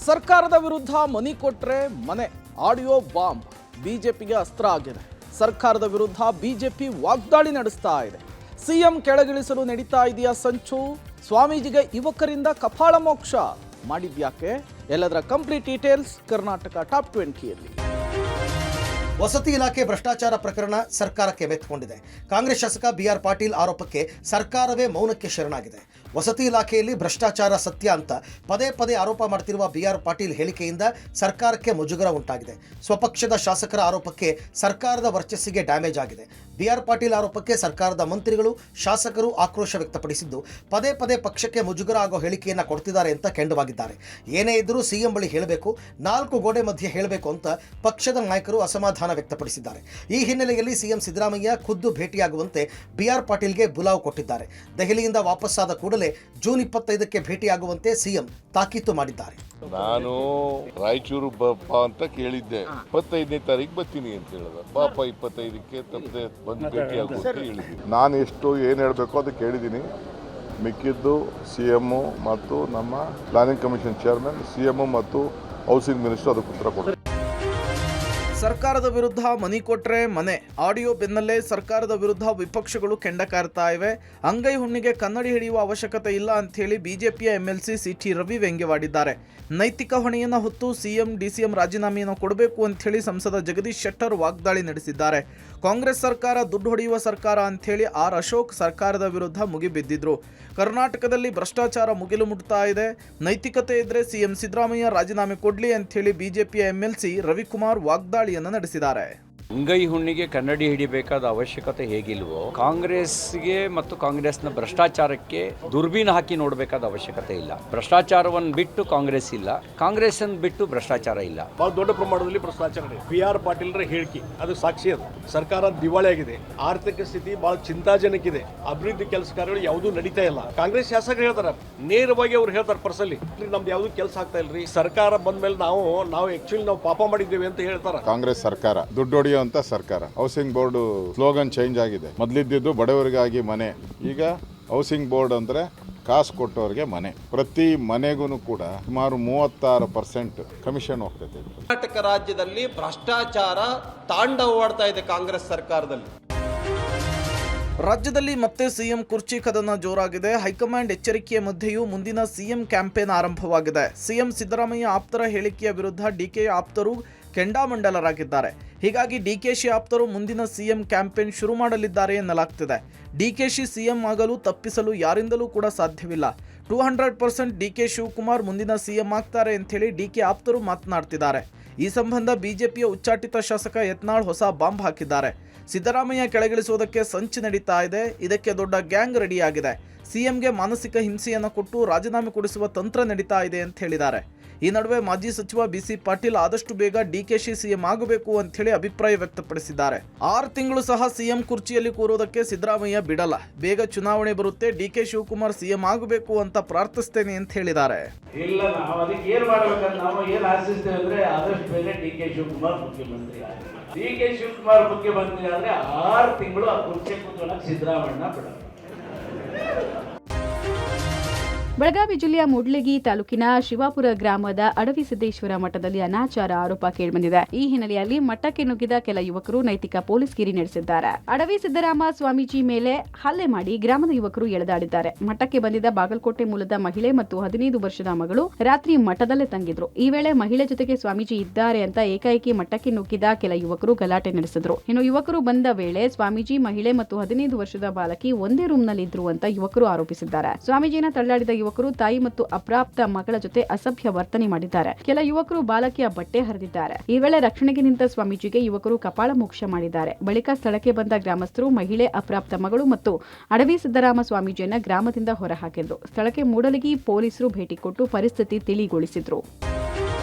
ಸರ್ಕಾರದ ವಿರುದ್ಧ ಮನಿ ಕೊಟ್ರೆ ಮನೆ ಆಡಿಯೋ ಬಾಂಬ್ ಬಿಜೆಪಿಗೆ ಅಸ್ತ್ರ ಆಗಿದೆ. ಸರ್ಕಾರದ ವಿರುದ್ಧ ಬಿಜೆಪಿ ವಾಗ್ದಾಳಿ ನಡೆಸ್ತಾ ಇದೆ. ಸಿಎಂ ಕೆಳಗಿಳಿಸಲು ನಡೀತಾ ಇದೆಯಾ ಸಂಚು? ಸ್ವಾಮೀಜಿಗೆ ಯುವಕರಿಂದ ಕಪಾಳ ಮೋಕ್ಷ ಮಾಡಿದ್ಯಾಕೆ? ಎಲ್ಲದರ ಕಂಪ್ಲೀಟ್ ಡೀಟೇಲ್ಸ್ ಕರ್ನಾಟಕ ಟಾಪ್ 20ಯಲ್ಲಿ. ವಸತಿ ಇಲಾಖೆ ಭ್ರಷ್ಟಾಚಾರ ಪ್ರಕರಣ ಸರ್ಕಾರಕ್ಕೆ ಮೆತ್ತಿಕೊಂಡಿದೆ. ಕಾಂಗ್ರೆಸ್ ಶಾಸಕ BR ಪಾಟೀಲ್ ಆರೋಪಕ್ಕೆ ಸರ್ಕಾರವೇ ಮೌನಕ್ಕೆ ಶರಣಾಗಿದೆ. ವಸತಿ ಇಲಾಖೆಯಲ್ಲಿ ಭ್ರಷ್ಟಾಚಾರ ಸತ್ಯ ಅಂತ ಪದೇ ಪದೇ ಆರೋಪ ಮಾಡ್ತಿರುವ BR ಪಾಟೀಲ್ ಹೇಳಿಕೆಯಿಂದ ಸರ್ಕಾರಕ್ಕೆ ಮುಜುಗರ ಉಂಟಾಗಿದೆ. ಸ್ವಪಕ್ಷದ ಶಾಸಕರ ಆರೋಪಕ್ಕೆ ಸರ್ಕಾರದ ವರ್ಚಸ್ಸಿಗೆ ಡ್ಯಾಮೇಜ್ ಆಗಿದೆ. BR ಪಾಟೀಲ್ ಆರೋಪಕ್ಕೆ ಸರ್ಕಾರದ ಮಂತ್ರಿಗಳು, ಶಾಸಕರು ಆಕ್ರೋಶ ವ್ಯಕ್ತಪಡಿಸಿದ್ದು, ಪದೇ ಪದೇ ಪಕ್ಷಕ್ಕೆ ಮುಜುಗರ ಆಗೋ ಹೇಳಿಕೆಯನ್ನು ಕೊಡ್ತಿದ್ದಾರೆ ಅಂತ ಕೆಂಡವಾಗಿದ್ದಾರೆ. ಏನೇ ಇದ್ದರೂ ಸಿಎಂ ಬಳಿ ಹೇಳಬೇಕು, 4 ಗೋಡೆ ಮಧ್ಯೆ ಹೇಳಬೇಕು ಅಂತ ಪಕ್ಷದ ನಾಯಕರು ಅಸಮಾಧಾನ ವ್ಯಕ್ತಪಡಿಸಿದ್ದಾರೆ. ಈ ಹಿನ್ನೆಲೆಯಲ್ಲಿ ಸಿಎಂ ಸಿದ್ದರಾಮಯ್ಯ ಖುದ್ದು ಭೇಟಿಯಾಗುವಂತೆ BR ಪಾಟೀಲ್ಗೆ ಬುಲಾವ್ ಕೊಟ್ಟಿದ್ದಾರೆ. ದೆಹಲಿಯಿಂದ ವಾಪಸ್ಸಾದ ಕೂಡಲೇ ಜೂನ್ 25ಕ್ಕೆ ಭೇಟಿಯಾಗುವಂತೆ ಸಿಎಂ ತಾಕೀತು ಮಾಡಿದ್ದಾರೆ. ನಾನು ರಾಯಚೂರು ಬಪ್ಪ ಅಂತ ಕೇಳಿದ್ದೆ, 25ನೇ ತಾರೀಕು ಬರ್ತೀನಿ ಅಂತ ಹೇಳಿದ. ಪಾಪ 25ಕ್ಕೆ ತಪ್ಪದೆ ಬಂದು ಭೇಟಿ ಆಗುವಂತ ಹೇಳಿದ್ದೀನಿ. ನಾನು ಎಷ್ಟು ಏನು ಹೇಳಬೇಕು ಅದು ಕೇಳಿದ್ದೀನಿ. ಮಿಕ್ಕಿದ್ದು CM ಮತ್ತು ನಮ್ಮ ಪ್ಲಾನಿಂಗ್ ಕಮಿಷನ್ ಚೇರ್ಮನ್, CM ಮತ್ತು ಹೌಸಿಂಗ್ ಮಿನಿಸ್ಟರ್ ಅದಕ್ಕೆ ಉತ್ತರ ಕೊಡ್ತಾರೆ. ಸರ್ಕಾರದ ವಿರುದ್ಧ ಮನಿ ಕೊಟ್ರೆ ಮನೆ ಆಡಿಯೋ ಬೆನ್ನಲ್ಲೇ ಸರ್ಕಾರದ ವಿರುದ್ಧ ವಿಪಕ್ಷಗಳು ಕೆಂಡ ಕಾರ್ತಾ ಇವೆ. ಅಂಗೈ ಹುಣ್ಣಿಗೆ ಕನ್ನಡಿ ಹಿಡಿಯುವ ಅವಶ್ಯಕತೆ ಇಲ್ಲ ಅಂಥೇಳಿ ಬಿಜೆಪಿಯ MLC CT ರವಿ ವ್ಯಂಗ್ಯವಾಡಿದ್ದಾರೆ. ನೈತಿಕ ಹೊಣೆಯನ್ನು ಹೊತ್ತು CM DCM ರಾಜೀನಾಮೆಯನ್ನು ಕೊಡಬೇಕು ಅಂಥೇಳಿ ಸಂಸದ ಜಗದೀಶ್ ಶೆಟ್ಟರ್ ವಾಗ್ದಾಳಿ ನಡೆಸಿದ್ದಾರೆ. ಕಾಂಗ್ರೆಸ್ ಸರ್ಕಾರ ದುಡ್ಡು ಹೊಡೆಯುವ ಸರ್ಕಾರ ಅಂಥೇಳಿ R ಅಶೋಕ್ ಸರ್ಕಾರದ ವಿರುದ್ಧ ಮುಗಿಬಿದ್ದಿದ್ರು. ಕರ್ನಾಟಕದಲ್ಲಿ ಭ್ರಷ್ಟಾಚಾರ ಮುಗಿಲು ಮುಟ್ತಾ ಇದೆ, ನೈತಿಕತೆ ಇದ್ರೆ CM ಸಿದ್ದರಾಮಯ್ಯ ರಾಜೀನಾಮೆ ಕೊಡ್ಲಿ ಅಂಥೇಳಿ ಬಿಜೆಪಿಯ MLC ರವಿಕುಮಾರ್ ವಾಗ್ದಾಳಿಯನ್ನು ನಡೆಸಿದ್ದಾರೆ. ಅಂಗೈ ಹುಣ್ಣಿಗೆ ಕನ್ನಡಿ ಹಿಡಿಬೇಕಾದ ಅವಶ್ಯಕತೆ ಹೇಗಿಲ್ವೋ, ಕಾಂಗ್ರೆಸ್ಗೆ ಮತ್ತು ಕಾಂಗ್ರೆಸ್ನ ಭ್ರಷ್ಟಾಚಾರಕ್ಕೆ ದುರ್ಬೀನ್ ಹಾಕಿ ನೋಡಬೇಕಾದ ಅವಶ್ಯಕತೆ ಇಲ್ಲ. ಭ್ರಷ್ಟಾಚಾರವನ್ನು ಬಿಟ್ಟು ಕಾಂಗ್ರೆಸ್ ಇಲ್ಲ, ಕಾಂಗ್ರೆಸ್ ಅನ್ನು ಬಿಟ್ಟು ಭ್ರಷ್ಟಾಚಾರ ಇಲ್ಲ. ಬಹಳ ದೊಡ್ಡ ಪ್ರಮಾಣದಲ್ಲಿ ಭ್ರಷ್ಟಾಚಾರ ಇದೆ. BR ಪಾಟೀಲ್ರ ಹೇಳಿಕೆ ಅದು ಸಾಕ್ಷಿ. ಅದು ಸರ್ಕಾರ ದಿವಾಳಿ ಆಗಿದೆ, ಆರ್ಥಿಕ ಸ್ಥಿತಿ ಬಹಳ ಚಿಂತಾಜನಕ ಇದೆ, ಅಭಿವೃದ್ಧಿ ಕೆಲಸ ಕಾರ್ಯಗಳು ಯಾವುದೂ ನಡೀತಾ ಇಲ್ಲ. ಕಾಂಗ್ರೆಸ್ ಶಾಸಕರು ಹೇಳ್ತಾರೆ, ನೇರವಾಗಿ ಅವ್ರು ಹೇಳ್ತಾರೆ ಪರ್ಸಲ್ಲಿ, ನಮ್ದು ಯಾವ್ದು ಕೆಲಸ ಆಗ್ತಾ ಇಲ್ರಿ, ಸರ್ಕಾರ ಬಂದ ಮೇಲೆ ನಾವು ಆಕ್ಚುಲಿ ನಾವು ಪಾಪ ಮಾಡಿದ್ದೇವೆ ಅಂತ ಹೇಳ್ತಾರೆ. ಕಾಂಗ್ರೆಸ್ ಸರ್ಕಾರ ದುಡ್ಡು ಹೊಡೆಯುವಂತ ಸರ್ಕಾರ. ಹೌಸಿಂಗ್ ಬೋರ್ಡ್ ಸ್ಲೋಗನ್ ಚೇಂಜ್ ಆಗಿದೆ. ಮೊದಲಿದ್ದು ಬಡವರಿಗಾಗಿ ಮನೆ, ಈಗ ಹೌಸಿಂಗ್ ಬೋರ್ಡ್ ಅಂದ್ರೆ ಕಾಸು ಕೊಟ್ಟವರಿಗೆ ಮನೆ. ಪ್ರತಿ ಮನೆಗೂ ಕೂಡ ಸುಮಾರು 36% ಕಮಿಷನ್ ಹೋಗ್ತದೆ. ಕರ್ನಾಟಕ ರಾಜ್ಯದಲ್ಲಿ ಭ್ರಷ್ಟಾಚಾರ ತಾಂಡವವಾಡ್ತಾ ಇದೆ ಕಾಂಗ್ರೆಸ್ ಸರ್ಕಾರದಲ್ಲಿ. ರಾಜ್ಯದಲ್ಲಿ ಮತ್ತೆ CM ಕುರ್ಚಿ ಕದನ ಜೋರಾಗಿದೆ. ಹೈಕಮಾಂಡ್ ಎಚ್ಚರಿಕೆಯ ಮಧ್ಯೆಯೂ ಮುಂದಿನ CM ಕ್ಯಾಂಪೇನ್ ಆರಂಭವಾಗಿದೆ. CM ಸಿದ್ದರಾಮಯ್ಯ ಆಪ್ತರ ಹೇಳಿಕೆಯ ವಿರುದ್ಧ DK ಆಪ್ತರು ಕೆಂಡಾಮಂಡಲರಾಗಿದ್ದಾರೆ. ಹೀಗಾಗಿ DKC ಆಪ್ತರು ಮುಂದಿನ CM ಕ್ಯಾಂಪೇನ್ ಶುರು ಮಾಡಲಿದ್ದಾರೆ ಎನ್ನಲಾಗ್ತಿದೆ. DKC CM ಆಗಲು ತಪ್ಪಿಸಲು ಯಾರಿಂದಲೂ ಕೂಡ ಸಾಧ್ಯವಿಲ್ಲ. 200% DK ಶಿವಕುಮಾರ್ ಮುಂದಿನ CM ಆಗ್ತಾರೆ ಅಂಥೇಳಿ DK ಆಪ್ತರು ಮಾತನಾಡ್ತಿದ್ದಾರೆ. ಈ ಸಂಬಂಧ ಬಿಜೆಪಿಯ ಉಚ್ಚಾಟಿತ ಶಾಸಕ ಯತ್ನಾಳ್ ಹೊಸ ಬಾಂಬ್ ಹಾಕಿದ್ದಾರೆ. ಸಿದ್ದರಾಮಯ್ಯ ಕೆಳಗಿಳಿಸುವುದಕ್ಕೆ ಸಂಚು ನಡೀತಾ ಇದೆ, ಇದಕ್ಕೆ ದೊಡ್ಡ ಗ್ಯಾಂಗ್ ರೆಡಿಯಾಗಿದೆ. CMಗೆ ಮಾನಸಿಕ ಹಿಂಸೆಯನ್ನು ಕೊಟ್ಟು ರಾಜೀನಾಮೆ ಕೊಡಿಸುವ ತಂತ್ರ ನಡೀತಾ ಇದೆ ಅಂತ ಹೇಳಿದ್ದಾರೆ. ಈ ನಡುವೆ ಮಾಜಿ ಸಚಿವ BC ಪಾಟೀಲ್ ಆದಷ್ಟು ಬೇಗ DKC CM ಆಗಬೇಕು ಅಂತ ಹೇಳಿ ಅಭಿಪ್ರಾಯ ವ್ಯಕ್ತಪಡಿಸಿದ್ದಾರೆ. 6 ತಿಂಗಳು ಸಹ CM ಕುರ್ಚಿಯಲ್ಲಿ ಕೂರೋದಕ್ಕೆ ಸಿದ್ದರಾಮಯ್ಯ ಬಿಡಲ್ಲ. ಬೇಗ ಚುನಾವಣೆ ಬರುತ್ತೆ, DK ಶಿವಕುಮಾರ್ CM ಆಗಬೇಕು ಅಂತ ಪ್ರಾರ್ಥಿಸ್ತೇನೆ ಅಂತ ಹೇಳಿದ್ದಾರೆ. ಇಲ್ಲ, ನಾವು ಅದಕ್ಕೆ ಏನ್ ಮಾಡ್ಬೇಕಂತ ನಾವು ಏನ್ ಆಶಿಸ್ತೇವೆ ಅಂದ್ರೆ ಆದಷ್ಟು ಬೇಗ DK ಶಿವಕುಮಾರ್ ಮುಖ್ಯಮಂತ್ರಿ ಆಗಲಿ. DK ಶಿವಕುಮಾರ್ ಮುಖ್ಯಮಂತ್ರಿ ಆದ್ರೆ 6 ತಿಂಗಳು ಆ ಕುರ್ಚಿ ಕೂತ್ಕೊಳ್ಳೋಕೆ ಸಿದ್ದರಾಮಯ್ಯ ಬಿಡಲ್ಲ. ಬೆಳಗಾವಿ ಜಿಲ್ಲೆಯ ಮೂಡ್ಲಗಿ ತಾಲೂಕಿನ ಶಿವಾಪುರ ಗ್ರಾಮದ ಅಡವಿ ಸಿದ್ದೇಶ್ವರ ಮಠದಲ್ಲಿ ಅನಾಚಾರ ಆರೋಪ ಕೇಳಿಬಂದಿದೆ. ಈ ಹಿನ್ನೆಲೆಯಲ್ಲಿ ಮಠಕ್ಕೆ ನುಗ್ಗಿದ ಕೆಲ ಯುವಕರು ನೈತಿಕ ಪೊಲೀಸ್ಗಿರಿ ನಡೆಸಿದ್ದಾರೆ. ಅಡವಿ ಸಿದ್ದರಾಮ ಸ್ವಾಮೀಜಿ ಮೇಲೆ ಹಲ್ಲೆ ಮಾಡಿ ಗ್ರಾಮದ ಯುವಕರು ಎಳೆದಾಡಿದ್ದಾರೆ. ಮಠಕ್ಕೆ ಬಂದಿದ್ದ ಬಾಗಲಕೋಟೆ ಮೂಲದ ಮಹಿಳೆ ಮತ್ತು 15 ವರ್ಷದ ಮಗಳು ರಾತ್ರಿ ಮಠದಲ್ಲೇ ತಂಗಿದ್ರು. ಈ ವೇಳೆ ಮಹಿಳೆ ಜೊತೆಗೆ ಸ್ವಾಮೀಜಿ ಇದ್ದಾರೆ ಅಂತ ಏಕಾಏಕಿ ಮಠಕ್ಕೆ ನುಗ್ಗಿದ ಕೆಲ ಯುವಕರು ಗಲಾಟೆ ನಡೆಸಿದ್ರು. ಇನ್ನು ಯುವಕರು ಬಂದ ವೇಳೆ ಸ್ವಾಮೀಜಿ, ಮಹಿಳೆ ಮತ್ತು 15 ವರ್ಷದ ಬಾಲಕಿ ಒಂದೇ ರೂಮ್ನಲ್ಲಿ ಇದ್ರು ಅಂತ ಯುವಕರು ಆರೋಪಿಸಿದ್ದಾರೆ. ಸ್ವಾಮೀಜಿನ ತಳ್ಳಾಡಿದ ಯುವಕರು ತಾಯಿ ಮತ್ತು ಅಪ್ರಾಪ್ತ ಮಗಳ ಜೊತೆ ಅಸಭ್ಯ ವರ್ತನೆ ಮಾಡಿದ್ದಾರೆ. ಕೆಲ ಯುವಕರು ಬಾಲಕಿಯ ಬಟ್ಟೆ ಹರಿದಿದ್ದಾರೆ. ಈ ವೇಳೆ ರಕ್ಷಣೆಗೆ ನಿಂತ ಸ್ವಾಮೀಜಿಗೆ ಯುವಕರು ಕಪಾಳ ಮೋಕ್ಷ ಮಾಡಿದ್ದಾರೆ. ಬಳಿಕ ಸ್ಥಳಕ್ಕೆ ಬಂದ ಗ್ರಾಮಸ್ಥರು ಮಹಿಳೆ, ಅಪ್ರಾಪ್ತ ಮಗಳು ಮತ್ತು ಅಡವಿ ಸಿದ್ದರಾಮ ಸ್ವಾಮೀಜಿಯನ್ನ ಗ್ರಾಮದಿಂದ ಹೊರಹಾಕಿದ್ರು. ಸ್ಥಳಕ್ಕೆ ಮೂಡಲಗಿ ಪೊಲೀಸರು ಭೇಟಿ ಕೊಟ್ಟು ಪರಿಸ್ಥಿತಿ ತಿಳಿಗೊಳಿಸಿದ್ರು.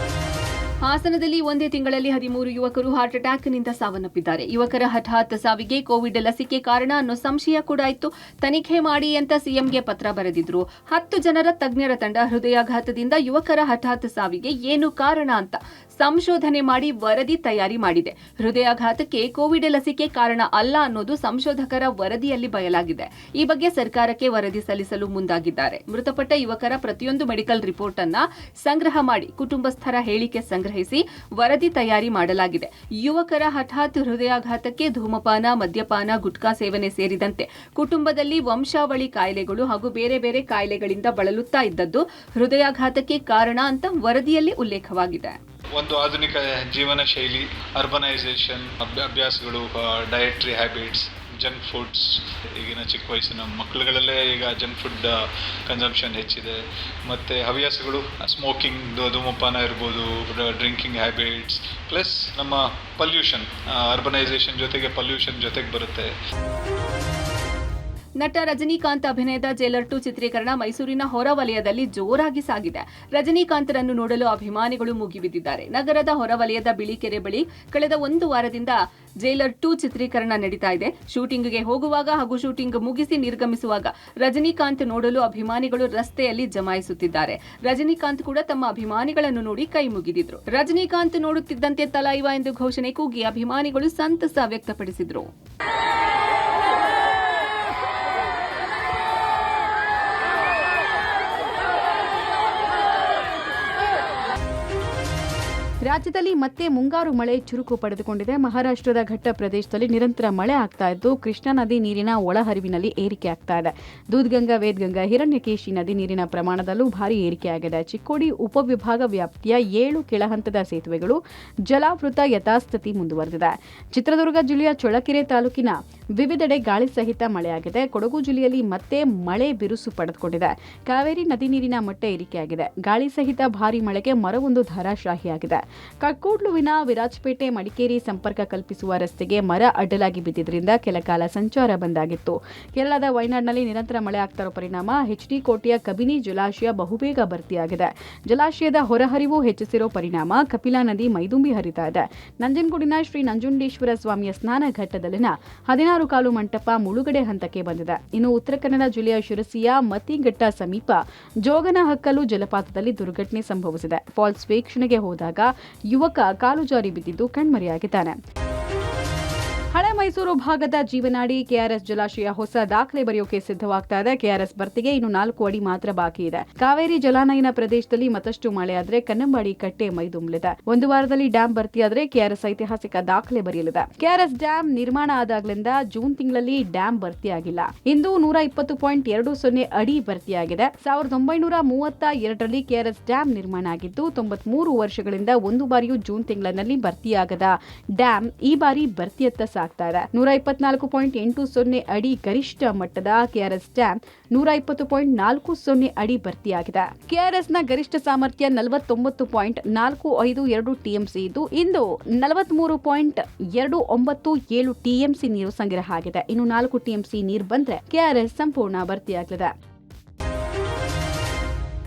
ಹಾಸನದಲ್ಲಿ ಒಂದೇ ತಿಂಗಳಲ್ಲಿ 13 ಯುವಕರು ಹಾರ್ಟ್ ಅಟ್ಯಾಕ್ನಿಂದ ಸಾವನ್ನಪ್ಪಿದ್ದಾರೆ. ಯುವಕರ ಹಠಾತ್ ಸಾವಿಗೆ ಕೋವಿಡ್ ಲಸಿಕೆ ಕಾರಣ ಅನ್ನೋ ಸಂಶಯ ಕೂಡ ಇತ್ತು. ತನಿಖೆ ಮಾಡಿ ಅಂತ ಸಿಎಂಗೆ ಪತ್ರ ಬರೆದಿದ್ರು. 10 ಜನರ ತಜ್ಞರ ತಂಡ ಹೃದಯಾಘಾತದಿಂದ ಯುವಕರ ಹಠಾತ್ ಸಾವಿಗೆ ಏನು ಕಾರಣ ಅಂತ ಸಂಶೋಧನೆ ಮಾಡಿ ವರದಿ ತಯಾರಿ ಮಾಡಿದೆ. ಹೃದಯಾಘಾತಕ್ಕೆ ಕೋವಿಡ್ ಲಸಿಕೆ ಕಾರಣ ಅಲ್ಲ ಅನ್ನೋದು ಸಂಶೋಧಕರ ವರದಿಯಲ್ಲಿ ಬಯಲಾಗಿದೆ. ಈ ಬಗ್ಗೆ ಸರ್ಕಾರಕ್ಕೆ ವರದಿ ಸಲ್ಲಿಸಲು ಮುಂದಾಗಿದ್ದಾರೆ. ಮೃತಪಟ್ಟ ಯುವಕರ ಪ್ರತಿಯೊಂದು ಮೆಡಿಕಲ್ ರಿಪೋರ್ಟ್ ಅನ್ನ ಸಂಗ್ರಹ ಮಾಡಿ ಕುಟುಂಬಸ್ಥರ ಹೇಳಿಕೆ ಸಂಗ್ರಹಿಸಿ ವರದಿ ತಯಾರಿ ಮಾಡಲಾಗಿದೆ. ಯುವಕರ ಹಠಾತ್ ಹೃದಯಾಘಾತಕ್ಕೆ ಧೂಮಪಾನ, ಮದ್ಯಪಾನ, ಗುಟ್ಕಾ ಸೇವನೆ ಸೇರಿದಂತೆ ಕುಟುಂಬದಲ್ಲಿ ವಂಶಾವಳಿ ಕಾಯಿಲೆಗಳು ಹಾಗೂ ಬೇರೆ ಬೇರೆ ಕಾಯಿಲೆಗಳಿಂದ ಬಳಲುತ್ತಾ ಇದ್ದದ್ದು ಹೃದಯಾಘಾತಕ್ಕೆ ಕಾರಣ ಅಂತ ವರದಿಯಲ್ಲಿ ಉಲ್ಲೇಖವಾಗಿದೆ. ಒಂದು ಆಧುನಿಕ ಜೀವನ ಶೈಲಿ, ಅರ್ಬನೈಸೇಷನ್, ಅಭ್ಯಾಸಗಳು, ಡಯಟ್ರಿ ಹ್ಯಾಬಿಟ್ಸ್, ಜಂಕ್ ಫುಡ್ಸ್. ಈಗಿನ ಚಿಕ್ಕ ವಯಸ್ಸಿನ ಮಕ್ಕಳುಗಳಲ್ಲೇ ಈಗ ಜಂಕ್ ಫುಡ್ ಕನ್ಸಂಪ್ಷನ್ ಹೆಚ್ಚಿದೆ. ಮತ್ತು ಹವ್ಯಾಸಗಳು, ಸ್ಮೋಕಿಂಗ್, ಧೂಮಪಾನ ಇರ್ಬೋದು, ಡ್ರಿಂಕಿಂಗ್ ಹ್ಯಾಬಿಟ್ಸ್, ಪ್ಲಸ್ ನಮ್ಮ ಪಲ್ಯೂಷನ್, ಅರ್ಬನೈಸೇಷನ್ ಜೊತೆಗೆ ಪಲ್ಯೂಷನ್ ಜೊತೆಗೆ ಬರುತ್ತೆ. ನಟ ರಜನಿಕಾಂತ್ ಅಭಿನಯದ ಜೈಲರ್ 2 ಚಿತ್ರೀಕರಣ ಮೈಸೂರಿನ ಹೊರವಲಯದಲ್ಲಿ ಜೋರಾಗಿ ಸಾಗಿದೆ. ರಜನಿಕಾಂತ್ರನ್ನು ನೋಡಲು ಅಭಿಮಾನಿಗಳು ಮುಗಿಬಿದ್ದಿದ್ದಾರೆ. ನಗರದ ಹೊರವಲಯದ ಬಿಳಿಕೆರೆ ಬಳಿ ಕಳೆದ 1 ವಾರದಿಂದ ಜೈಲರ್ 2 ಚಿತ್ರೀಕರಣ ನಡೀತಾ ಇದೆ. ಶೂಟಿಂಗ್ಗೆ ಹೋಗುವಾಗ ಹಾಗೂ ಶೂಟಿಂಗ್ ಮುಗಿಸಿ ನಿರ್ಗಮಿಸುವಾಗ ರಜನಿಕಾಂತ್ ನೋಡಲು ಅಭಿಮಾನಿಗಳು ರಸ್ತೆಯಲ್ಲಿ ಜಮಾಯಿಸುತ್ತಿದ್ದಾರೆ. ರಜನಿಕಾಂತ್ ಕೂಡ ತಮ್ಮ ಅಭಿಮಾನಿಗಳನ್ನು ನೋಡಿ ಕೈ ಮುಗಿದಿದ್ರು. ರಜನಿಕಾಂತ್ ನೋಡುತ್ತಿದ್ದಂತೆ ತಲೈವ ಎಂದು ಘೋಷಣೆ ಕೂಗಿ ಅಭಿಮಾನಿಗಳು ಸಂತಸ ವ್ಯಕ್ತಪಡಿಸಿದ್ರು. ರಾಜ್ಯದಲ್ಲಿ ಮತ್ತೆ ಮುಂಗಾರು ಮಳೆ ಚುರುಕು ಪಡೆದುಕೊಂಡಿದೆ. ಮಹಾರಾಷ್ಟ್ರದ ಘಟ್ಟ ಪ್ರದೇಶದಲ್ಲಿ ನಿರಂತರ ಮಳೆ ಆಗ್ತಾ ಇದ್ದು ಕೃಷ್ಣಾ ನದಿ ನೀರಿನ ಒಳಹರಿವಿನಲ್ಲಿ ಏರಿಕೆ ಆಗ್ತಾ ಇದೆ. ದೂದ್ಗಂಗಾ, ವೇದಗಂಗಾ, ಹಿರಣ್ಯಕೇಶಿ ನದಿ ನೀರಿನ ಪ್ರಮಾಣದಲ್ಲೂ ಭಾರಿ ಏರಿಕೆಯಾಗಿದೆ. ಚಿಕ್ಕೋಡಿ ಉಪವಿಭಾಗ ವ್ಯಾಪ್ತಿಯ 7 ಕೆಳಹಂತದ ಸೇತುವೆಗಳು ಜಲಾವೃತ ಯಥಾಸ್ಥಿತಿ ಮುಂದುವರೆದಿದೆ. ಚಿತ್ರದುರ್ಗ ಜಿಲ್ಲೆಯ ಚಳ್ಳಕೆರೆ ತಾಲೂಕಿನ ವಿವಿಧೆಡೆ ಗಾಳಿ ಸಹಿತ ಮಳೆಯಾಗಿದೆ. ಕೊಡಗು ಜಿಲ್ಲೆಯಲ್ಲಿ ಮತ್ತೆ ಮಳೆ ಬಿರುಸು ಪಡೆದುಕೊಂಡಿದೆ. ಕಾವೇರಿ ನದಿ ನೀರಿನ ಮಟ್ಟ ಏರಿಕೆಯಾಗಿದೆ. ಗಾಳಿ ಸಹಿತ ಭಾರಿ ಮಳೆಗೆ ಮರವೊಂದು ಧಾರಾಶಾಹಿಯಾಗಿದೆ. ಕಕ್ಕೂಡ್ಲುವಿನ ವಿರಾಜಪೇಟೆ ಮಡಿಕೇರಿ ಸಂಪರ್ಕ ಕಲ್ಪಿಸುವ ರಸ್ತೆಗೆ ಮರ ಅಡ್ಡಲಾಗಿ ಬಿದ್ದಿದ್ದರಿಂದ ಕೆಲ ಕಾಲ ಸಂಚಾರ ಬಂದಾಗಿತ್ತು. ಕೇರಳದ ವಯನಾಡ್ನಲ್ಲಿ ನಿರಂತರ ಮಳೆ ಆಗ್ತಾ ಇರೋ ಪರಿಣಾಮ ಎಚ್ಡಿ ಕೋಟೆಯ ಕಬಿನಿ ಜಲಾಶಯ ಬಹುಬೇಗ ಭರ್ತಿಯಾಗಿದೆ. ಜಲಾಶಯದ ಹೊರಹರಿವು ಹೆಚ್ಚಿಸಿರೋ ಪರಿಣಾಮ ಕಪಿಲಾ ನದಿ ಮೈದುಂಬಿ ಹರಿತಾ ಇದೆ. ನಂಜನಗೂಡಿನ ಶ್ರೀ ನಂಜುಂಡೇಶ್ವರ ಸ್ವಾಮಿಯ ಸ್ನಾನ ಘಟ್ಟದಲ್ಲಿನ 16 ಕಾಲು ಮಂಟಪ ಮುಳುಗಡೆ ಹಂತಕ್ಕೆ ಬಂದಿದೆ. ಇನ್ನು ಉತ್ತರ ಕನ್ನಡ ಜಿಲ್ಲೆಯ ಶಿರಸಿಯ ಮತಿಘಟ್ಟ ಸಮೀಪ ಜೋಗನಹಕ್ಕಲು ಜಲಪಾತದಲ್ಲಿ ದುರ್ಘಟನೆ ಸಂಭವಿಸಿದೆ. ಫಾಲ್ಸ್ ವೀಕ್ಷಣೆಗೆ ಹೋದಾಗ ಯುವಕ ಕಾಲು ಜಾರಿ ಬಿದ್ದಿದ್ದು ಕಣ್ಮರೆಯಾಗಿದ್ದಾನೆ. ಹಳೆ ಮೈಸೂರು ಭಾಗದ ಜೀವನಾಡಿ ಕೆಆರ್ಎಸ್ ಜಲಾಶಯ ಹೊಸ ದಾಖಲೆ ಬರೆಯೋಕೆ ಸಿದ್ಧವಾಗ್ತಾ ಇದೆ. ಕೆಆರ್ಎಸ್ ಭರ್ತಿಗೆ ಇನ್ನು 4 ಅಡಿ ಮಾತ್ರ ಬಾಕಿ ಇದೆ. ಕಾವೇರಿ ಜಲಾನಯನ ಪ್ರದೇಶದಲ್ಲಿ ಮತ್ತಷ್ಟು ಮಳೆಯಾದ್ರೆ ಕನ್ನಂಬಾಡಿ ಕಟ್ಟೆ ಮೈದುಂಬಲಿದೆ. 1 ವಾರದಲ್ಲಿ ಡ್ಯಾಂ ಭರ್ತಿಯಾದ್ರೆ ಕೆಆರ್ಎಸ್ ಐತಿಹಾಸಿಕ ದಾಖಲೆ ಬರೆಯಲಿದೆ. ಕೆಆರ್ಎಸ್ ಡ್ಯಾಂ ನಿರ್ಮಾಣ ಆದಾಗ್ಲಿಂದ ಜೂನ್ ತಿಂಗಳಲ್ಲಿ ಡ್ಯಾಂ ಭರ್ತಿಯಾಗಿಲ್ಲ. ಇಂದು 120.20 ಅಡಿ ಭರ್ತಿಯಾಗಿದೆ. 1932ರಲ್ಲಿ ಕೆಆರ್ಎಸ್ ಡ್ಯಾಂ ನಿರ್ಮಾಣ ಆಗಿದ್ದು 93 ವರ್ಷಗಳಿಂದ 1 ಬಾರಿಯೂ ಜೂನ್ ತಿಂಗಳಲ್ಲಿ ಭರ್ತಿಯಾಗದ ಡ್ಯಾಂ ಈ ಬಾರಿ ಭರ್ತಿಯತ್ತ ಸಾಗ್ತಾ ಇದೆ. 124.80 ಅಡಿ ಗರಿಷ್ಠ ಮಟ್ಟದ ಕೆಆರ್ಎಸ್ ಡ್ಯಾಂ 120.40 ಅಡಿ ಭರ್ತಿಯಾಗಿದೆ. ಕೆಆರ್ಎಸ್ನ ಗರಿಷ್ಠ ಸಾಮರ್ಥ್ಯ 49.452 ಟಿಎಂಸಿ ಇದ್ದು ಇಂದು 43.297 ಟಿಎಂಸಿ ನೀರು ಸಂಗ್ರಹ ಆಗಿದೆ. ಇನ್ನು 4 ಟಿಎಂಸಿ ನೀರು ಬಂದ್ರೆ ಕೆಆರ್ಎಸ್ ಸಂಪೂರ್ಣ ಭರ್ತಿಯಾಗಲಿದೆ.